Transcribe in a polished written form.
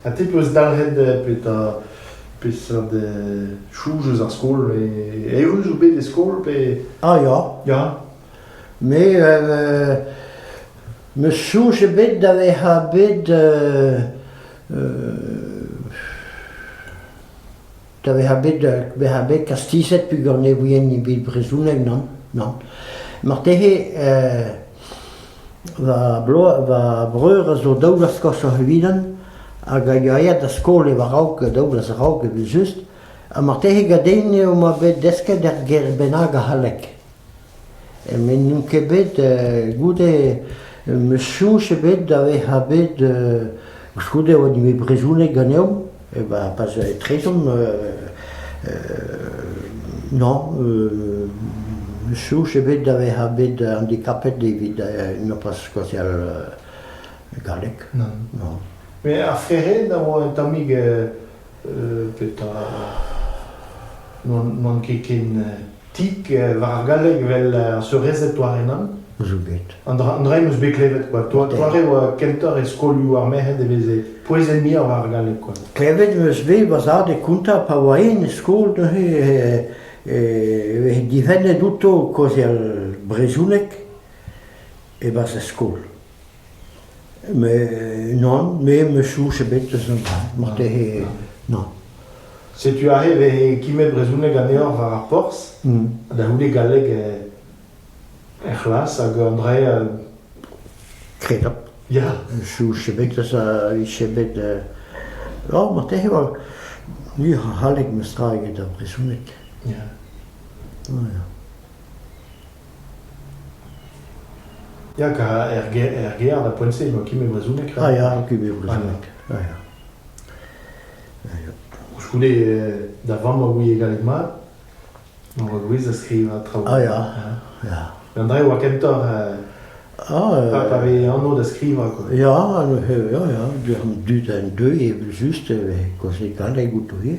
A ti peus dalret peus de choujez ar skol e eus o bet e skol pe... Ah ja. Ja. Mais me souche bet da veha bet da veha bet kastizet pu gant evouien ni bet brezhounek non. Mar tehe va breur a zo daoulaz kos ar vidan hag a gaet da skol e va rauk daoulaz rauk evel just a mar tehe gadein eo ma bet desket er ger benag a halek. Men nun ket bet goude me souche bet da veha bet goude oa di me brezhounek gant eom e ba pas trezom non me souche bet da veha bet handicapet evit no pas kozial galek. Non. Mais ar frere da oa un tamig pet non ket ken tik war ar galek vel ar seurezetoarenan. Zo bet. Andrei meus bet klevet, quoi. Toare oa kentor e skolioù ar mehet e veze poezen mi ar galek, quoi. Klevet meus bet vazad e konta pa oa en e skol divennet outo kozial brezhounek e bas e skol. Mais non, mais me souche bet eus an mar tehe non. Setu are ve kimet brezhounek an eor war ar porz, da houle galek e c'hlas hag Andrei... Kretap. Ja. Me souche bet eus a ishe bet... Oh, mar tehe war... Ni halek me straget ar brezhounek. Ja. Oh, ja. Ja, ka er gear da poense ma kimet brezhounek. Ah ja, kimet brezhounek. Ah ja. Skoude da vamm a gouie galek mat, ma oa gwez a skriv a traoù. Ah ja. Ja. Andrei oa kentor pa ve anno da skriva, quoi. Ja, dut an deux evel just koz e galek gouto. Ja.